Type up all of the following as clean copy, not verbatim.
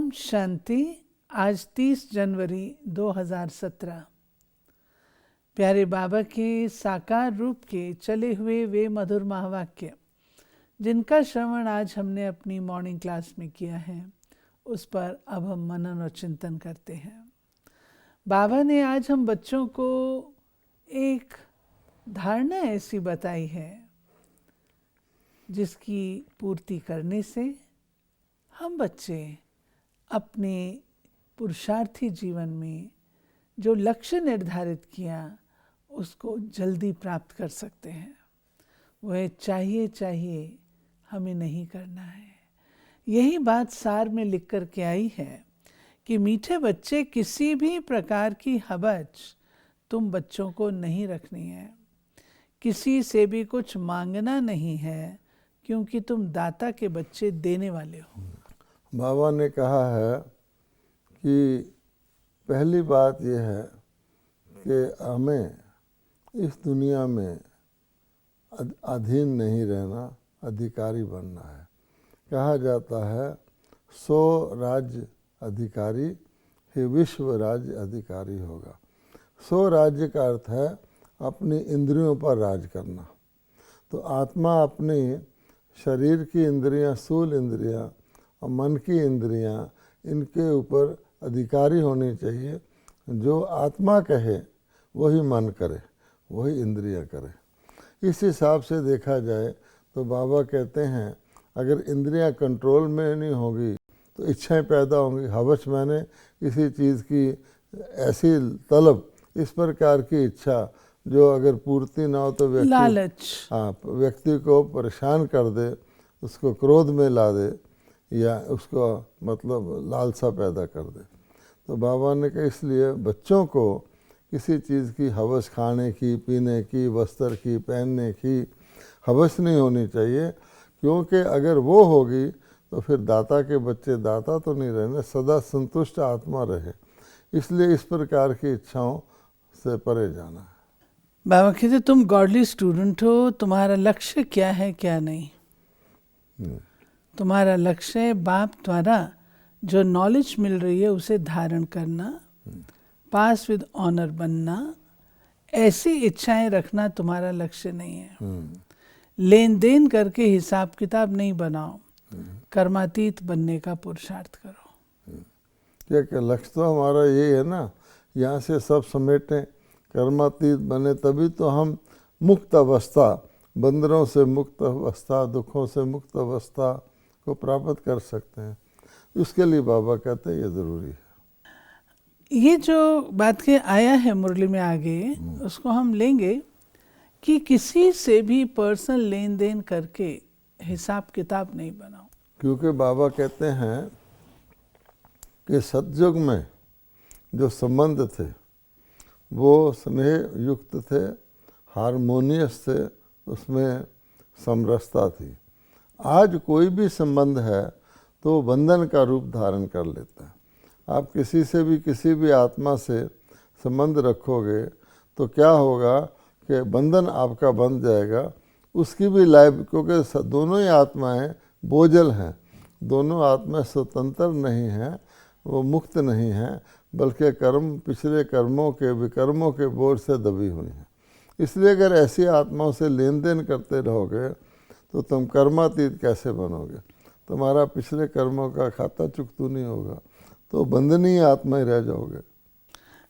ओम शांति। आज 30 जनवरी 2017। प्यारे बाबा के साकार रूप के चले हुए वे मधुर महावाक्य जिनका श्रवण आज हमने अपनी मॉर्निंग क्लास में किया है, उस पर अब हम मनन और चिंतन करते हैं। बाबा ने आज हम बच्चों को एक धारणा ऐसी बताई है जिसकी पूर्ति करने से हम बच्चे अपने पुरुषार्थी जीवन में जो लक्ष्य निर्धारित किया उसको जल्दी प्राप्त कर सकते हैं। वह चाहिए हमें नहीं करना है। यही बात सार में लिख कर के आई है कि मीठे बच्चे, किसी भी प्रकार की हवज तुम बच्चों को नहीं रखनी है। किसी से भी कुछ मांगना नहीं है, क्योंकि तुम दाता के बच्चे देने वाले हो। बाबा ने कहा है कि पहली बात यह है कि हमें इस दुनिया में अधीन नहीं रहना, अधिकारी बनना है। कहा जाता है 100 राज्य अधिकारी ही विश्व राज्य अधिकारी होगा। 100 राज्य का अर्थ है अपनी इंद्रियों पर राज करना। तो आत्मा अपनी शरीर की इंद्रियां, स्थूल इंद्रियां और मन की इंद्रियां, इनके ऊपर अधिकारी होनी चाहिए। जो आत्मा कहे वही मन करे, वही इंद्रियां करे। इस हिसाब से देखा जाए तो बाबा कहते हैं अगर इंद्रियां कंट्रोल में नहीं होगी तो इच्छाएं पैदा होंगी। हवस मैंने किसी चीज़ की ऐसी तलब, इस प्रकार की इच्छा जो अगर पूर्ति ना हो तो व्यक्ति को परेशान कर दे, उसको क्रोध में ला दे या उसको मतलब लालसा पैदा कर दे। तो बाबा ने कहा इसलिए बच्चों को किसी चीज़ की हवस, खाने की, पीने की, वस्त्र की, पहनने की हवस नहीं होनी चाहिए। क्योंकि अगर वो होगी तो फिर दाता के बच्चे दाता तो नहीं रहने, सदा संतुष्ट आत्मा रहे। इसलिए इस प्रकार की इच्छाओं से परे जाना है। बाबा कहते तुम गॉडली स्टूडेंट हो, तुम्हारा लक्ष्य क्या है क्या नहीं। तुम्हारा लक्ष्य है बाप द्वारा जो नॉलेज मिल रही है उसे धारण करना, पास विद ऑनर बनना। ऐसी इच्छाएं रखना तुम्हारा लक्ष्य नहीं है। लेन देन करके हिसाब किताब नहीं बनाओ, कर्मातीत बनने का पुरुषार्थ करो। क्या लक्ष्य तो हमारा यही है ना, यहाँ से सब समेटें, कर्मातीत बने, तभी तो हम मुक्त अवस्था, बंदरों से मुक्त अवस्था, दुखों से मुक्त अवस्था को प्राप्त कर सकते हैं। उसके लिए बाबा कहते हैं ये ज़रूरी है। ये जो बात के आया है मुरली में आगे, उसको हम लेंगे कि किसी से भी पर्सनल लेन देन करके हिसाब किताब नहीं बनाओ। क्योंकि बाबा कहते हैं कि सतयुग में जो संबंध थे वो स्नेह युक्त थे, हारमोनियस थे, उसमें समरसता थी। आज कोई भी संबंध है तो बंधन का रूप धारण कर लेता है। आप किसी से भी, किसी भी आत्मा से संबंध रखोगे तो क्या होगा कि बंधन आपका बन जाएगा। उसकी भी लाइफ, क्योंकि दोनों ही आत्माएं बोझल हैं, दोनों आत्माएं स्वतंत्र नहीं हैं, वो मुक्त नहीं हैं, बल्कि कर्म, पिछले कर्मों के, विकर्मों के बोझ से दबी हुई हैं। इसलिए अगर ऐसी आत्माओं से लेन देन करते रहोगे तो तुम कर्मातीत कैसे बनोगे। तुम्हारा पिछले कर्मों का खाता चुकता नहीं होगा, तो बंधनीय आत्मा ही रह जाओगे।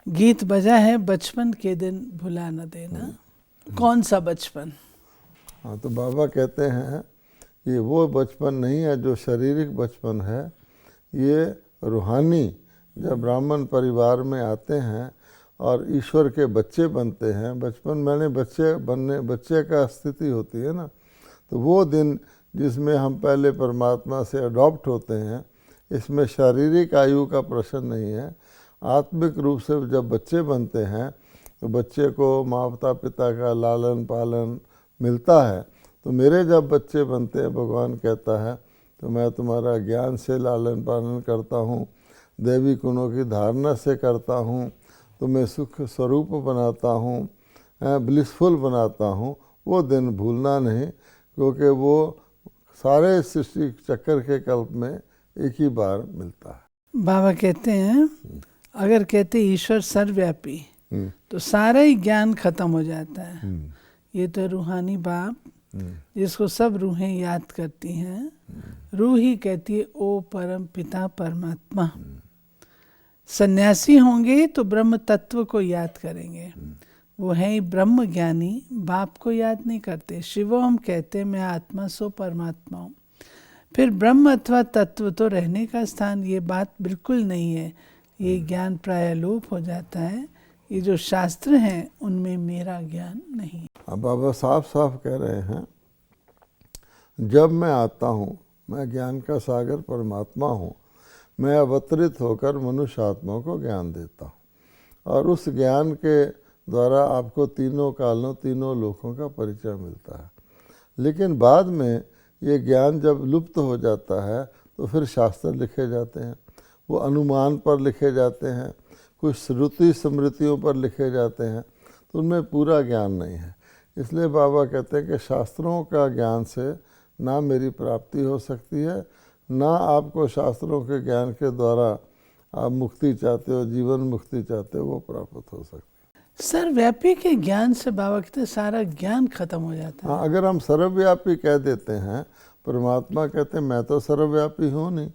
गीत बजा है बचपन के दिन भुला न देना। कौन सा बचपन? हाँ, तो बाबा कहते हैं ये वो बचपन नहीं है जो शारीरिक बचपन है। ये रूहानी, जब ब्राह्मण परिवार में आते हैं और ईश्वर के बच्चे बनते हैं, बचपन मैंने बच्चे का स्थिति होती है ना, तो वो दिन जिसमें हम पहले परमात्मा से अडॉप्ट होते हैं, इसमें शारीरिक आयु का प्रश्न नहीं है। आत्मिक रूप से जब बच्चे बनते हैं तो बच्चे को माता पिता का लालन पालन मिलता है। तो मेरे जब बच्चे बनते हैं, भगवान कहता है तो मैं तुम्हारा ज्ञान से लालन पालन करता हूँ, देवी गुणों की धारणा से करता हूँ, तुम्हें सुख स्वरूप बनाता हूँ, ब्लिसफुल बनाता हूँ। वो दिन भूलना नहीं, क्योंकि वो सारे सृष्टि चक्कर के कल्प में एक ही बार मिलता है। बाबा कहते हैं अगर कहते ईश्वर सर्वव्यापी तो सारा ही ज्ञान खत्म हो जाता है। ये तो रूहानी बाप जिसको सब रूहें याद करती हैं, रूह ही कहती है ओ परम पिता परमात्मा। सन्यासी होंगे तो ब्रह्म तत्व को याद करेंगे, वो है ही ब्रह्म ज्ञानी, बाप को याद नहीं करते। शिवो हम कहते मैं आत्मा सो परमात्मा हूँ। फिर ब्रह्म अथवा तत्व तो रहने का स्थान, ये बात बिल्कुल नहीं है। ये ज्ञान प्राय लोप हो जाता है। ये जो शास्त्र हैं उनमें मेरा ज्ञान नहीं। अब बाबा साफ साफ कह रहे हैं जब मैं आता हूँ, मैं ज्ञान का सागर परमात्मा हूँ, मैं अवतरित होकर मनुष्य आत्मा को ज्ञान देता हूँ और उस ज्ञान के द्वारा आपको तीनों कालों तीनों लोकों का परिचय मिलता है। लेकिन बाद में ये ज्ञान जब लुप्त हो जाता है तो फिर शास्त्र लिखे जाते हैं, वो अनुमान पर लिखे जाते हैं, कुछ श्रुति स्मृतियों पर लिखे जाते हैं, तो उनमें पूरा ज्ञान नहीं है। इसलिए बाबा कहते हैं कि शास्त्रों का ज्ञान से ना मेरी प्राप्ति हो सकती है, ना आपको शास्त्रों के ज्ञान के द्वारा आप मुक्ति चाहते हो, जीवन मुक्ति चाहते हो, वो प्राप्त हो सकती है। सर्वव्यापी के ज्ञान से बाबा कहते सारा ज्ञान खत्म हो जाता है। हाँ, अगर हम सर्वव्यापी कह देते हैं, परमात्मा कहते हैं मैं तो सर्वव्यापी हूँ नहीं,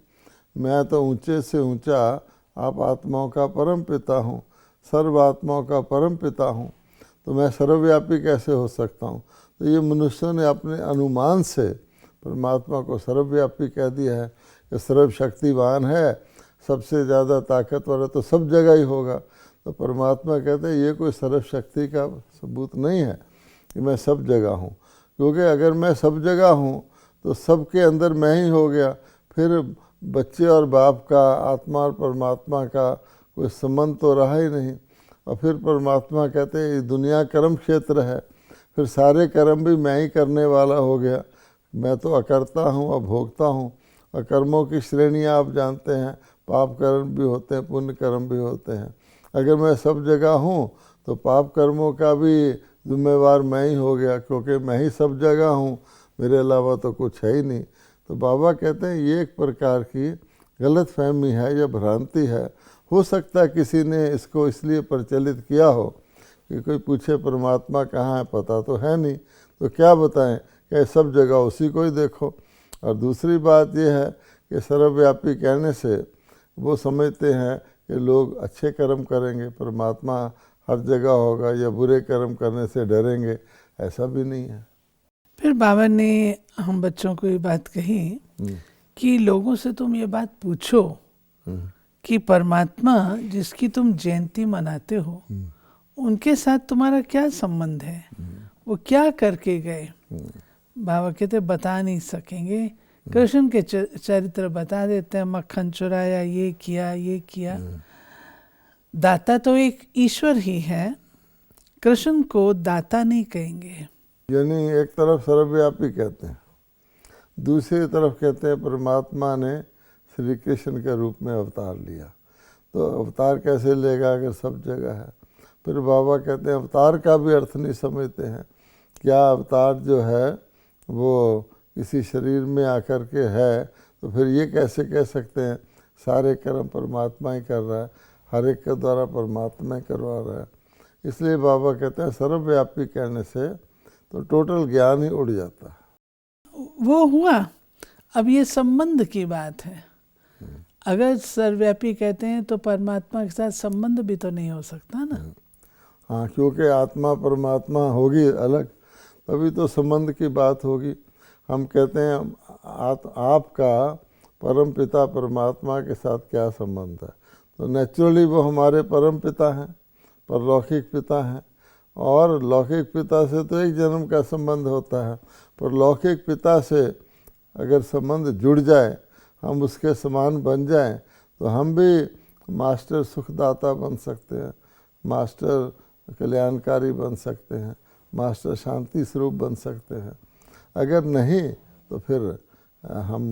मैं तो ऊंचे से ऊंचा आप आत्माओं का परम पिता हूँ, सर्व आत्माओं का परम पिता हूँ, तो मैं सर्वव्यापी कैसे हो सकता हूँ? तो ये मनुष्यों ने अपने अनुमान से परमात्मा को सर्वव्यापी कह दिया है कि सर्वशक्तिवान है, सबसे ज़्यादा ताकतवर है, तो सब जगह ही होगा। तो परमात्मा कहते हैं ये कोई सर्वशक्ति का सबूत नहीं है कि मैं सब जगह हूँ, क्योंकि अगर मैं सब जगह हूँ तो सबके अंदर मैं ही हो गया, फिर बच्चे और बाप का, आत्मा और परमात्मा का कोई संबंध तो रहा ही नहीं। और फिर परमात्मा कहते हैं ये दुनिया कर्म क्षेत्र है, फिर सारे कर्म भी मैं ही करने वाला हो गया। मैं तो अकर्ता हूँ, अभोक्ता हूँ, और कर्मों की श्रेणियाँ आप जानते हैं, पाप कर्म भी होते हैं, पुण्य कर्म भी होते हैं। अगर मैं सब जगह हूँ तो पाप कर्मों का भी जिम्मेवार मैं ही हो गया, क्योंकि मैं ही सब जगह हूँ, मेरे अलावा तो कुछ है ही नहीं। तो बाबा कहते हैं ये एक प्रकार की गलत फहमी है या भ्रांति है। हो सकता है किसी ने इसको इसलिए प्रचलित किया हो कि कोई पूछे परमात्मा कहाँ है, पता तो है नहीं, तो क्या बताएं कि सब जगह उसी को ही देखो। और दूसरी बात यह है कि सर्वव्यापी कहने से वो समझते हैं कि लोग अच्छे कर्म करेंगे, परमात्मा हर जगह होगा, या बुरे कर्म करने से डरेंगे, ऐसा भी नहीं है। फिर बाबा ने हम बच्चों को ये बात कही कि लोगों से तुम ये बात पूछो कि परमात्मा जिसकी तुम जयंती मनाते हो उनके साथ तुम्हारा क्या संबंध है, वो क्या करके गए। बाबा कहते बता नहीं सकेंगे, कृष्ण के चरित्र बता देते हैं, मक्खन चुराया, ये किया। दाता तो एक ईश्वर ही है, कृष्ण को दाता नहीं कहेंगे। यानी एक तरफ सर्वव्यापी कहते हैं, दूसरी तरफ कहते हैं परमात्मा ने श्री कृष्ण के रूप में अवतार लिया। तो अवतार कैसे लेगा अगर सब जगह है? फिर बाबा कहते हैं अवतार का भी अर्थ नहीं समझते हैं। क्या अवतार जो है वो किसी शरीर में आकर के है, तो फिर ये कैसे कह सकते हैं सारे कर्म परमात्मा ही कर रहा है, हर एक के द्वारा परमात्मा ही करवा रहा है। इसलिए बाबा कहते हैं सर्वव्यापी कहने से तो टोटल ज्ञान ही उड़ जाता है। वो हुआ। अब ये संबंध की बात है। अगर सर्वव्यापी कहते हैं तो परमात्मा के साथ संबंध भी तो नहीं हो सकता ना। हाँ, क्योंकि आत्मा परमात्मा होगी अलग, तभी तो संबंध की बात होगी। हम कहते हैं आपका परम पिता परमात्मा के साथ क्या संबंध है, तो नेचुरली वो हमारे परम पिता हैं, परलौकिक पिता हैं। और लौकिक पिता से तो एक जन्म का संबंध होता है, पर लौकिक पिता से अगर संबंध जुड़ जाए, हम उसके समान बन जाएं, तो हम भी मास्टर सुखदाता बन सकते हैं, मास्टर कल्याणकारी बन सकते हैं, मास्टर शांति स्वरूप बन सकते हैं। अगर नहीं तो फिर हम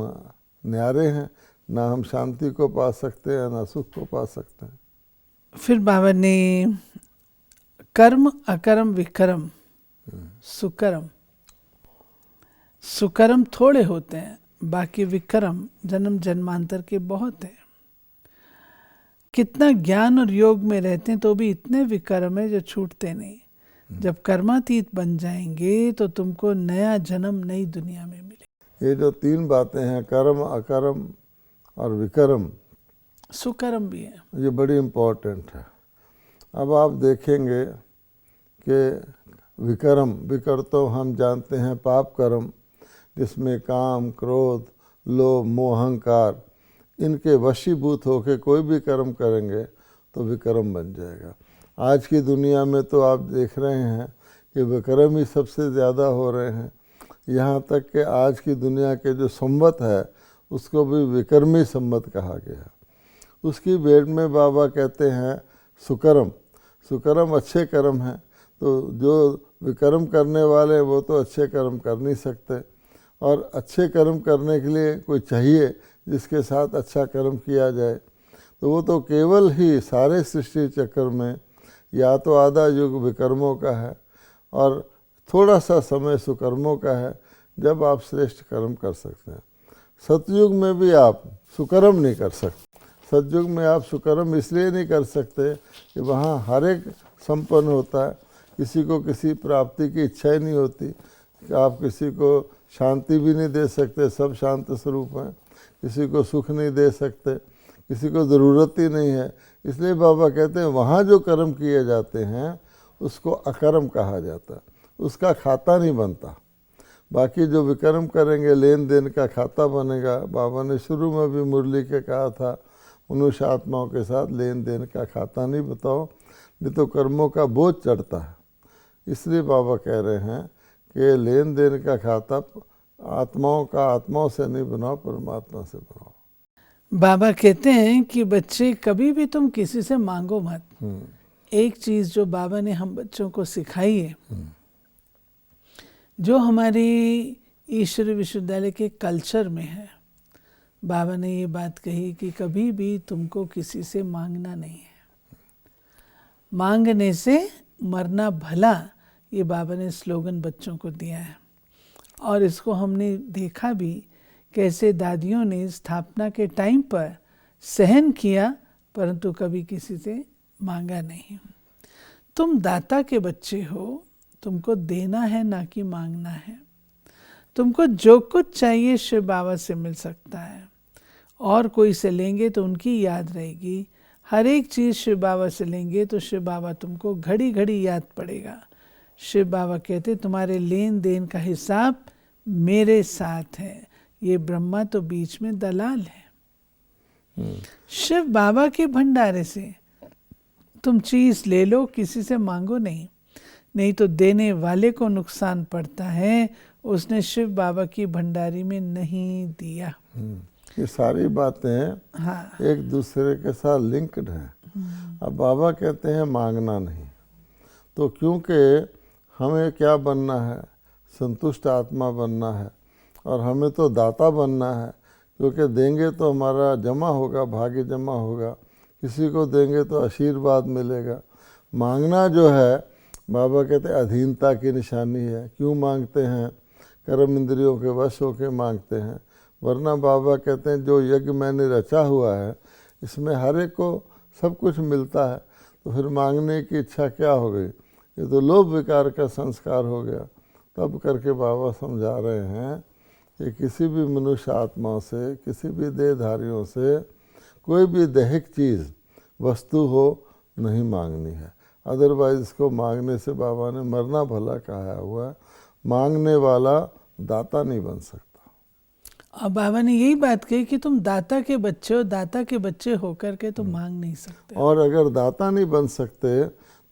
न्यारे हैं, ना हम शांति को पा सकते हैं ना सुख को पा सकते हैं। फिर बाबा ने कर्म अकर्म विकर्म सुकर्म, सुकर्म थोड़े होते हैं, बाकी विक्रम जन्म जन्मांतर के बहुत हैं। कितना ज्ञान और योग में रहते हैं तो भी इतने विकर्म है जो छूटते नहीं। जब कर्मातीत बन जाएंगे तो तुमको नया जन्म नई दुनिया में मिले। ये जो 3 बातें हैं, कर्म, अकर्म और विकर्म, सुकर्म भी है, ये बड़ी इम्पोर्टेंट है। अब आप देखेंगे कि विकर्म, विकर तो हम जानते हैं पाप कर्म, जिसमें काम, क्रोध, लोभ, मोह, अहंकार, इनके वशीभूत होकर कोई भी कर्म करेंगे तो विकर्म बन जाएगा। आज की दुनिया में तो आप देख रहे हैं कि विकर्म ही सबसे ज़्यादा हो रहे हैं। यहाँ तक कि आज की दुनिया के जो संवत है उसको भी विकर्मी संवत कहा गया। उसकी भेंट में बाबा कहते हैं सुकर्म। सुकर्म अच्छे कर्म हैं, तो जो विकर्म करने वाले हैं वो तो अच्छे कर्म कर नहीं सकते, और अच्छे कर्म करने के लिए कोई चाहिए जिसके साथ अच्छा कर्म किया जाए। तो वो तो केवल ही सारे सृष्टि चक्र में या तो आधा युग विकर्मों का है और थोड़ा सा समय सुकर्मों का है, जब आप श्रेष्ठ कर्म कर सकते हैं। सतयुग में भी आप सुकर्म नहीं कर सकते। सतयुग में आप सुकर्म इसलिए नहीं कर सकते कि वहाँ हर एक संपन्न होता है, किसी को किसी प्राप्ति की इच्छा ही नहीं होती, कि आप किसी को शांति भी नहीं दे सकते, सब शांत स्वरूप हैं, किसी को सुख नहीं दे सकते, किसी को ज़रूरत ही नहीं है। इसलिए बाबा कहते हैं वहाँ जो कर्म किए जाते हैं उसको अकर्म कहा जाता है, उसका खाता नहीं बनता। बाकी जो विकर्म करेंगे लेन देन का खाता बनेगा। बाबा ने शुरू में भी मुरली के कहा था, मनुष्य आत्माओं के साथ लेन देन का खाता नहीं बताओ, नहीं तो कर्मों का बोझ चढ़ता है। इसलिए बाबा कह रहे हैं कि लेन देन का खाता आत्माओं का आत्माओं से नहीं बनाओ, परमात्मा से बनाओ। बाबा कहते हैं कि बच्चे कभी भी तुम किसी से मांगो मत। एक चीज़ जो बाबा ने हम बच्चों को सिखाई है, जो हमारी ईश्वरी विश्वविद्यालय के कल्चर में है, बाबा ने ये बात कही कि कभी भी तुमको किसी से मांगना नहीं है। मांगने से मरना भला, ये बाबा ने स्लोगन बच्चों को दिया है। और इसको हमने देखा भी कैसे दादियों ने स्थापना के टाइम पर सहन किया, परंतु कभी किसी से मांगा नहीं। तुम दाता के बच्चे हो, तुमको देना है ना कि मांगना है। तुमको जो कुछ चाहिए शिव बाबा से मिल सकता है, और कोई से लेंगे तो उनकी याद रहेगी। हर एक चीज़ शिव बाबा से लेंगे तो शिव बाबा तुमको घड़ी घड़ी याद पड़ेगा। शिव बाबा कहते तुम्हारे लेन देन का हिसाब मेरे साथ है, ये ब्रह्मा तो बीच में दलाल है। शिव बाबा के भंडारे से तुम चीज़ ले लो, किसी से मांगो नहीं, नहीं तो देने वाले को नुकसान पड़ता है, उसने शिव बाबा की भंडारी में नहीं दिया। ये सारी बातें हाँ, एक दूसरे के साथ लिंक्ड हैं। अब बाबा कहते हैं मांगना नहीं, तो क्योंकि हमें क्या बनना है, संतुष्ट आत्मा बनना है, और हमें तो दाता बनना है, क्योंकि देंगे तो हमारा जमा होगा, भाग्य जमा होगा, किसी को देंगे तो आशीर्वाद मिलेगा। मांगना जो है, बाबा कहते हैं अधीनता की निशानी है। क्यों मांगते हैं? कर्म इंद्रियों के वश होकर मांगते हैं, वरना बाबा कहते हैं जो यज्ञ मैंने रचा हुआ है इसमें हर एक को सब कुछ मिलता है, तो फिर मांगने की इच्छा क्या हो गई? ये तो लोभ विकार का संस्कार हो गया। तब करके बाबा समझा रहे हैं कि किसी भी मनुष्य आत्माओं से, किसी भी देहधारियों से कोई भी दैहिक चीज़ वस्तु हो नहीं मांगनी है। अदरवाइज इसको मांगने से बाबा ने मरना भला कहा हुआ है। मांगने वाला दाता नहीं बन सकता। और बाबा ने यही बात कही कि तुम दाता के बच्चे हो, दाता के बच्चे होकर के तुम मांग नहीं सकते। और अगर दाता नहीं बन सकते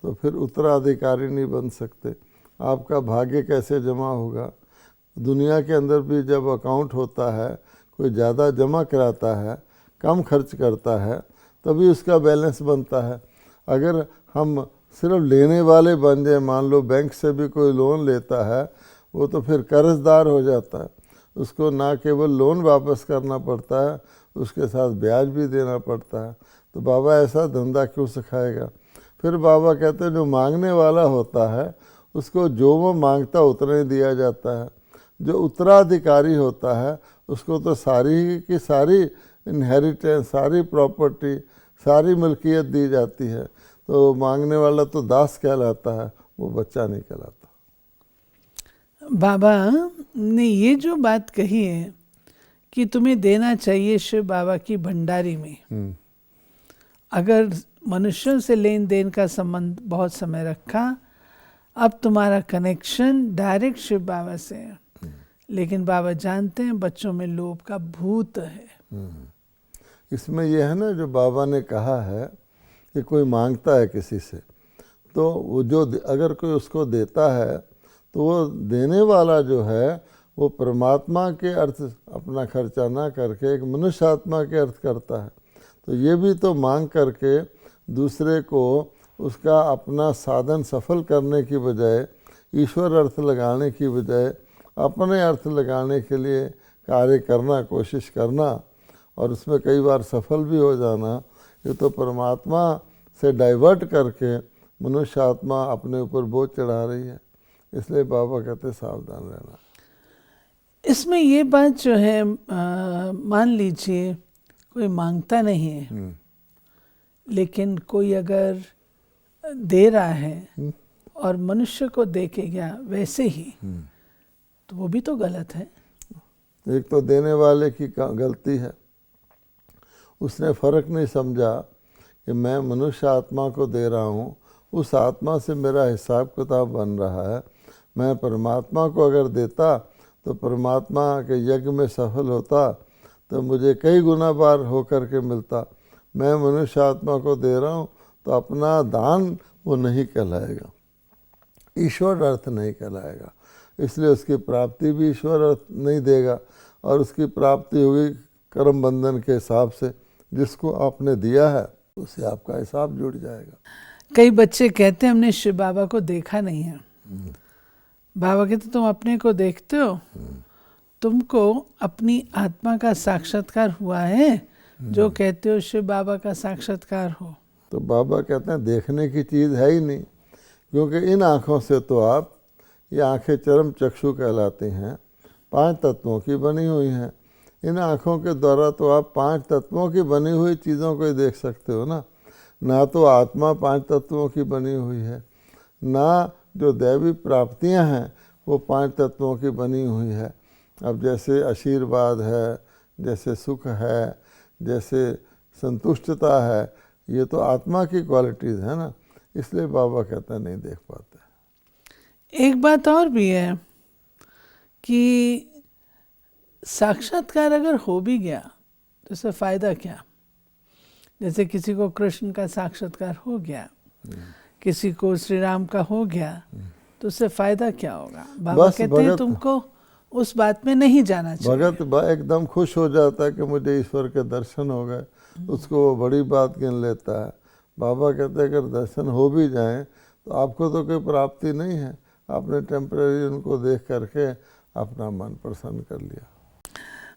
तो फिर उत्तराधिकारी नहीं बन सकते। आपका भाग्य कैसे जमा होगा? दुनिया के अंदर भी जब अकाउंट होता है, कोई ज़्यादा जमा कराता है, कम खर्च करता है, तभी उसका बैलेंस बनता है। अगर हम सिर्फ लेने वाले बन जाए, मान लो बैंक से भी कोई लोन लेता है, वो तो फिर कर्जदार हो जाता है। उसको ना केवल लोन वापस करना पड़ता है, उसके साथ ब्याज भी देना पड़ता है। तो बाबा ऐसा धंधा क्यों सिखाएगा? फिर बाबा कहते हैं जो मांगने वाला होता है उसको जो वो मांगता उतना ही दिया जाता है। जो उत्तराधिकारी होता है उसको तो सारी की सारी इनहेरिटेंस, सारी प्रॉपर्टी, सारी मिल्कियत दी जाती है, तो मांगने वाला तो दास कहलाता है, वो बच्चा नहीं कहलाता। बाबा ने ये जो बात कही है कि तुम्हें देना चाहिए शिव बाबा की भंडारी में, अगर मनुष्यों से लेन देन का संबंध बहुत समय रखा, अब तुम्हारा कनेक्शन डायरेक्ट शिव बाबा से है, लेकिन बाबा जानते हैं बच्चों में लोभ का भूत है। इसमें यह है ना, जो बाबा ने कहा है कि कोई मांगता है किसी से, तो वो जो अगर कोई उसको देता है तो वो देने वाला जो है वो परमात्मा के अर्थ अपना खर्चा ना करके एक मनुष्य आत्मा के अर्थ करता है। तो ये भी तो मांग करके दूसरे को उसका अपना साधन सफल करने की बजाय, ईश्वर अर्थ लगाने की बजाय अपने अर्थ लगाने के लिए कार्य करना, कोशिश करना, और उसमें कई बार सफल भी हो जाना, ये तो परमात्मा से डाइवर्ट करके मनुष्य आत्मा अपने ऊपर बोझ चढ़ा रही है। इसलिए बाबा कहते सावधान रहना। इसमें ये बात जो है, मान लीजिए कोई मांगता नहीं है, लेकिन कोई अगर दे रहा है और मनुष्य को दे के गया वैसे ही, तो वो भी तो गलत है। एक तो देने वाले की गलती है, उसने फर्क नहीं समझा कि मैं मनुष्य आत्मा को दे रहा हूँ, उस आत्मा से मेरा हिसाब किताब बन रहा है। मैं परमात्मा को अगर देता तो परमात्मा के यज्ञ में सफल होता तो मुझे कई गुना बार होकर के मिलता। मैं मनुष्य आत्मा को दे रहा हूँ तो अपना दान वो नहीं कहलाएगा, ईश्वर अर्थ नहीं कहलाएगा, इसलिए उसकी प्राप्ति भी ईश्वर अर्थ नहीं देगा, और उसकी प्राप्ति होगी कर्म बंधन के हिसाब से। जिसको आपने दिया है उससे आपका हिसाब जुड़ जाएगा। कई बच्चे कहते हैं हमने शिव बाबा को देखा नहीं है। बाबा कहते तुम अपने को देखते हो, तुमको अपनी आत्मा का साक्षात्कार हुआ है जो कहते हो शिव बाबा का साक्षात्कार हो। तो बाबा कहते हैं देखने की चीज़ है ही नहीं, क्योंकि इन आँखों से तो आप, ये आँखें चरम चक्षु कहलाती हैं, 5 तत्वों की बनी हुई हैं। इन आँखों के द्वारा तो आप 5 तत्वों की बनी हुई चीज़ों को ही देख सकते हो ना। ना तो आत्मा 5 तत्वों की बनी हुई है, ना जो दैवी प्राप्तियां हैं वो 5 तत्वों की बनी हुई है। अब जैसे आशीर्वाद है, जैसे सुख है, जैसे संतुष्टता है, ये तो आत्मा की क्वालिटीज़ है ना। इसलिए बाबा कहते हैं नहीं देख पाते। एक बात और भी है कि साक्षात्कार अगर हो भी गया तो इससे फ़ायदा क्या। जैसे किसी को कृष्ण का साक्षात्कार हो गया, किसी को श्री राम का हो गया, तो उससे फ़ायदा क्या होगा। बाबा कहते हैं तुमको उस बात में नहीं जाना चाहिए। भगत एकदम खुश हो जाता है कि मुझे ईश्वर के दर्शन हो गए, उसको वो बड़ी बात गिन लेता है। बाबा कहते हैं अगर दर्शन हो भी जाएं तो आपको तो कोई प्राप्ति नहीं है, आपने टेम्परेरी उनको देख करके अपना मन प्रसन्न कर लिया।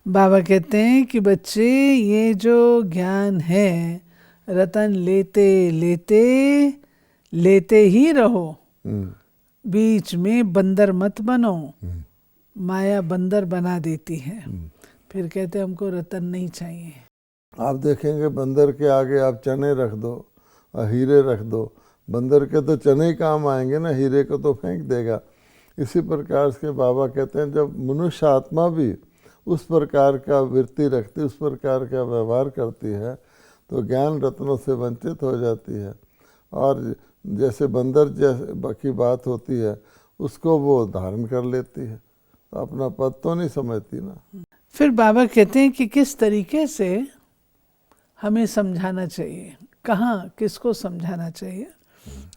बाबा कहते हैं कि बच्चे ये जो ज्ञान है, रतन लेते लेते लेते ही रहो, बीच में बंदर मत बनो, माया बंदर बना देती है। फिर कहते हैं हमको रतन नहीं चाहिए। आप देखेंगे बंदर के आगे आप चने रख दो और हीरे रख दो, बंदर के तो चने ही काम आएंगे ना, हीरे को तो फेंक देगा। इसी प्रकार से बाबा कहते हैं जब मनुष्य आत्मा भी उस प्रकार का वृत्ति रखती, उस प्रकार का व्यवहार करती है, तो ज्ञान रत्नों से वंचित हो जाती है। और जैसे बंदर जैसे की बात होती है उसको वो धारण कर लेती है, तो अपना पद तो नहीं समझती ना। फिर बाबा कहते हैं कि किस तरीके से हमें समझाना चाहिए, कहाँ किसको समझाना चाहिए।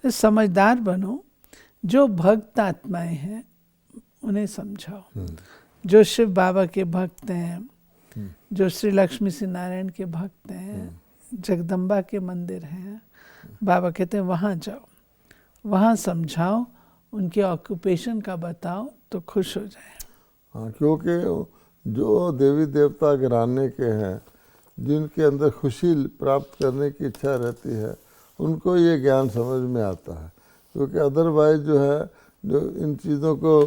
तो समझदार बनो, जो भक्त आत्माएं हैं उन्हें समझाओ, जो शिव बाबा के भक्त हैं, जो श्री लक्ष्मी श्री नारायण के भक्त हैं, जगदम्बा के मंदिर हैं, बाबा कहते हैं वहाँ जाओ, वहाँ समझाओ, उनके ऑक्यूपेशन का बताओ तो खुश हो जाए। हाँ, क्योंकि जो देवी देवता घराने के हैं, जिनके अंदर खुशी प्राप्त करने की इच्छा रहती है, उनको ये ज्ञान समझ में आता है। क्योंकि अदरवाइज जो है, जो इन चीज़ों को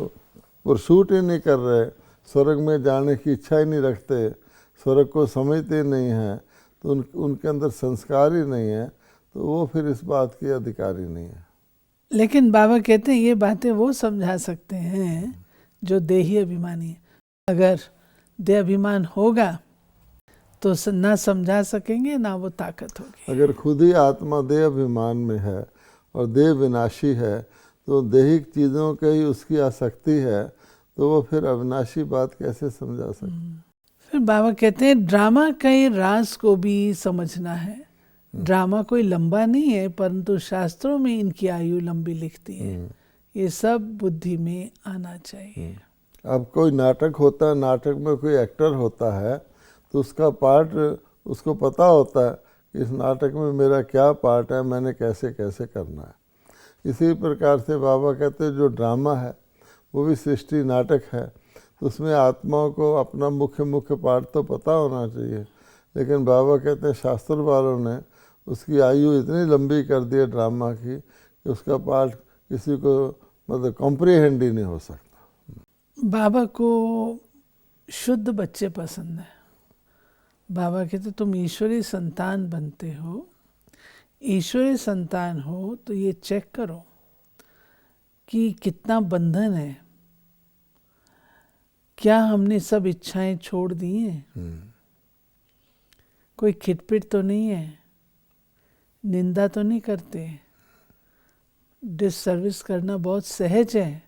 परसूट ही नहीं कर रहे, स्वर्ग में जाने की इच्छा ही नहीं रखते, स्वर्ग को समझते नहीं हैं, तो तो उनके अंदर संस्कार ही नहीं है, तो वो फिर इस बात के अधिकारी नहीं है। लेकिन बाबा कहते हैं ये बातें वो समझा सकते हैं जो देही अभिमानी है। अगर देह अभिमान होगा तो ना समझा सकेंगे ना वो ताकत होगी। अगर खुद ही आत्मा देह अभिमान में है और देह विनाशी है, तो देहिक चीज़ों के ही उसकी आसक्ति है, तो वो फिर अविनाशी बात कैसे समझा सकते। फिर बाबा कहते हैं ड्रामा के राज को भी समझना है। ड्रामा कोई लंबा नहीं है, परंतु शास्त्रों में इनकी आयु लंबी लिखती है। ये सब बुद्धि में आना चाहिए। अब कोई नाटक होता है, नाटक में कोई एक्टर होता है, तो उसका पार्ट उसको पता होता है कि इस नाटक में मेरा क्या पार्ट है, मैंने कैसे कैसे करना है। इसी प्रकार से बाबा कहते हैं जो ड्रामा है वो भी सृष्टि नाटक है, तो उसमें आत्माओं को अपना मुख्य पार्ट तो पता होना चाहिए। लेकिन बाबा कहते हैं शास्त्र वालों ने उसकी आयु इतनी लंबी कर दी है ड्रामा की कि उसका पार्ट किसी को मतलब कॉम्प्रिहेंड ही नहीं हो सकता। बाबा को शुद्ध बच्चे पसंद है। बाबा कहते तुम ईश्वरी संतान बनते हो, ईश्वरी संतान हो तो ये चेक करो कि कितना बंधन है, क्या हमने सब इच्छाएं छोड़ दी हैं, कोई खिटपिट तो नहीं है, निंदा तो नहीं करते। डिससर्विस करना बहुत सहज है,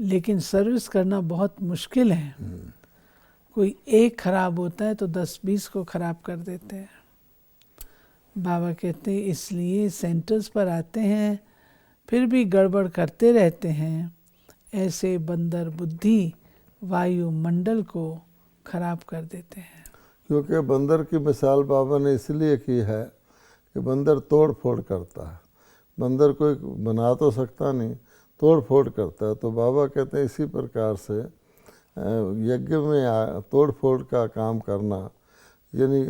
लेकिन सर्विस करना बहुत मुश्किल है। कोई एक खराब होता है तो 10-20 को खराब कर देते हैं। बाबा कहते हैं इसलिए सेंटर्स पर आते हैं फिर भी गड़बड़ करते रहते हैं। ऐसे बंदर बुद्धि वायुमंडल को खराब कर देते हैं। क्योंकि बंदर की मिसाल बाबा ने इसलिए की है कि बंदर तोड़ फोड़ करता है। बंदर कोई बना तो सकता नहीं, तोड़ फोड़ करता है। तो बाबा कहते हैं इसी प्रकार से यज्ञ में तोड़ फोड़ का काम करना, यानी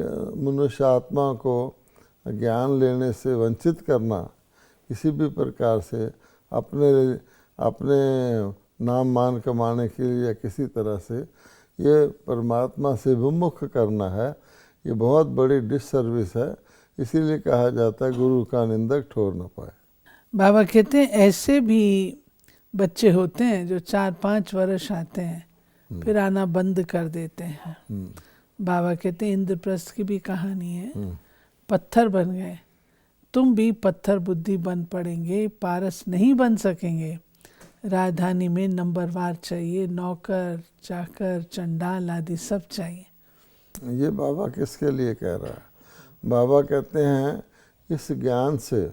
मनुष्य आत्मा को ज्ञान लेने से वंचित करना, किसी भी प्रकार से अपने नाम मान कमाने के लिए या किसी तरह से ये परमात्मा से विमुख करना है, ये बहुत बड़ी डिससर्विस है। इसीलिए कहा जाता है गुरु का निंदक ठोर न पाए। बाबा कहते हैं ऐसे भी बच्चे होते हैं जो 4-5 वर्ष आते हैं फिर आना बंद कर देते हैं। बाबा कहते हैं इंद्रप्रस्थ की भी कहानी है, पत्थर बन गए, तुम भी पत्थर बुद्धि बन पड़ेंगे, पारस नहीं बन सकेंगे। राजधानी में नंबरवार चाहिए, नौकर चाकर चंडाल आदि सब चाहिए। ये बाबा किसके लिए कह रहा है? बाबा कहते हैं इस ज्ञान से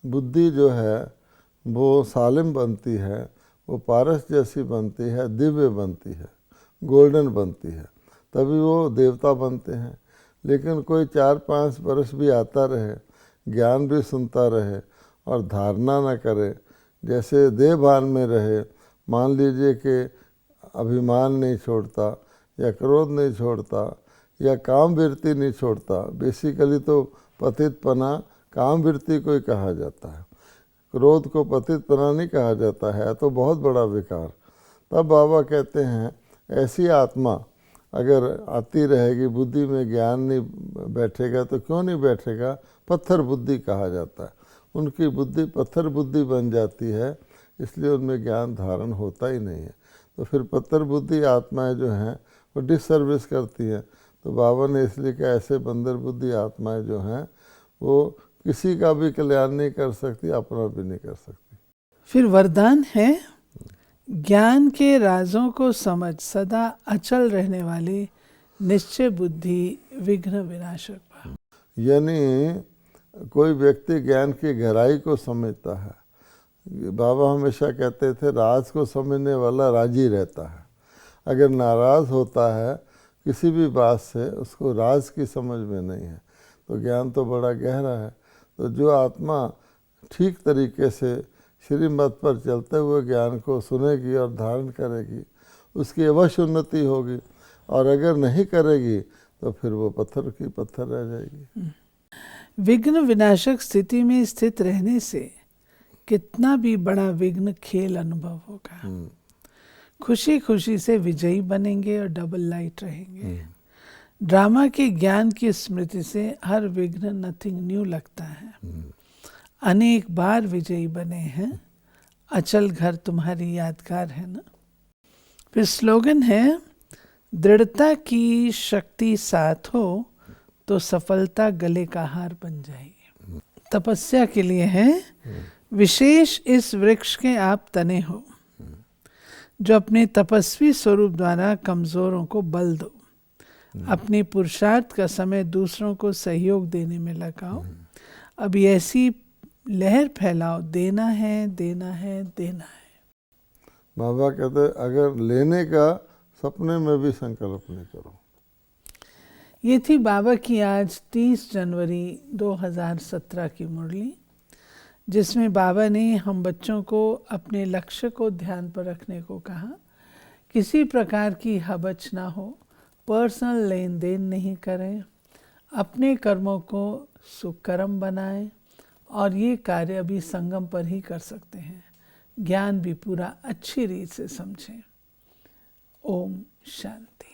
बुद्धि जो है वो सालिम बनती है, वो पारस जैसी बनती है, दिव्य बनती है, गोल्डन बनती है, तभी वो देवता बनते हैं। लेकिन कोई 4-5 वर्ष भी आता रहे, ज्ञान भी सुनता रहे और धारणा न करे, जैसे देह भान में रहे, मान लीजिए कि अभिमान नहीं छोड़ता या क्रोध नहीं छोड़ता या काम वृत्ति नहीं छोड़ता। बेसिकली तो पतितपना काम वृत्ति को ही कहा जाता है, क्रोध को पतितपना नहीं कहा जाता है, तो बहुत बड़ा विकार। तब बाबा कहते हैं ऐसी आत्मा अगर आती रहेगी, बुद्धि में ज्ञान नहीं बैठेगा तो क्यों नहीं बैठेगा? पत्थर बुद्धि कहा जाता है। उनकी बुद्धि पत्थर बुद्धि बन जाती है, इसलिए उनमें ज्ञान धारण होता ही नहीं है। तो फिर पत्थर बुद्धि आत्माएं जो हैं वो डिससर्विस करती हैं। तो बाबा ने इसलिए कहा ऐसे बंदर बुद्धि आत्माएं जो हैं वो किसी का भी कल्याण नहीं कर सकती, अपना भी नहीं कर सकती। फिर वरदान है ज्ञान के राजों को समझ, सदा अचल रहने वाले निश्चय बुद्धि विघ्न विनाशक। यानी कोई व्यक्ति ज्ञान की गहराई को समझता है। बाबा हमेशा कहते थे राज को समझने वाला राजी रहता है। अगर नाराज़ होता है किसी भी बात से, उसको राज की समझ में नहीं है, तो ज्ञान तो बड़ा गहरा है। तो जो आत्मा ठीक तरीके से श्रीमत पर चलते हुए ज्ञान को सुनेगी और धारण करेगी, उसकी अवश्य उन्नति होगी। और अगर नहीं करेगी तो फिर वो पत्थर की पत्थर रह जाएगी। विघ्न विनाशक स्थिति में स्थित रहने से कितना भी बड़ा विघ्न खेल अनुभव होगा, खुशी खुशी से विजयी बनेंगे और डबल लाइट रहेंगे। ड्रामा के ज्ञान की स्मृति से हर विघ्न नथिंग न्यू लगता है। अनेक बार विजयी बने हैं, अचल घर तुम्हारी यादगार है ना। फिर स्लोगन है, दृढ़ता की शक्ति साथ हो तो सफलता गले का हार बन जाएगी। तपस्या के लिए है, विशेष इस वृक्ष के आप तने हो, जो अपने तपस्वी स्वरूप द्वारा कमजोरों को बल दो। अपने पुरुषार्थ का समय दूसरों को सहयोग देने में लगाओ। अभी ऐसी लहर फैलाओ, देना है देना है देना है। बाबा कहते अगर लेने का सपने में भी संकल्प नहीं करो। ये थी बाबा की आज 30 जनवरी 2017 की मुरली, जिसमें बाबा ने हम बच्चों को अपने लक्ष्य को ध्यान पर रखने को कहा। किसी प्रकार की हबच ना हो, पर्सनल लेन देन नहीं करें, अपने कर्मों को सुकर्म बनाएं, और ये कार्य अभी संगम पर ही कर सकते हैं। ज्ञान भी पूरा अच्छी रीत से समझें। ओम शांति।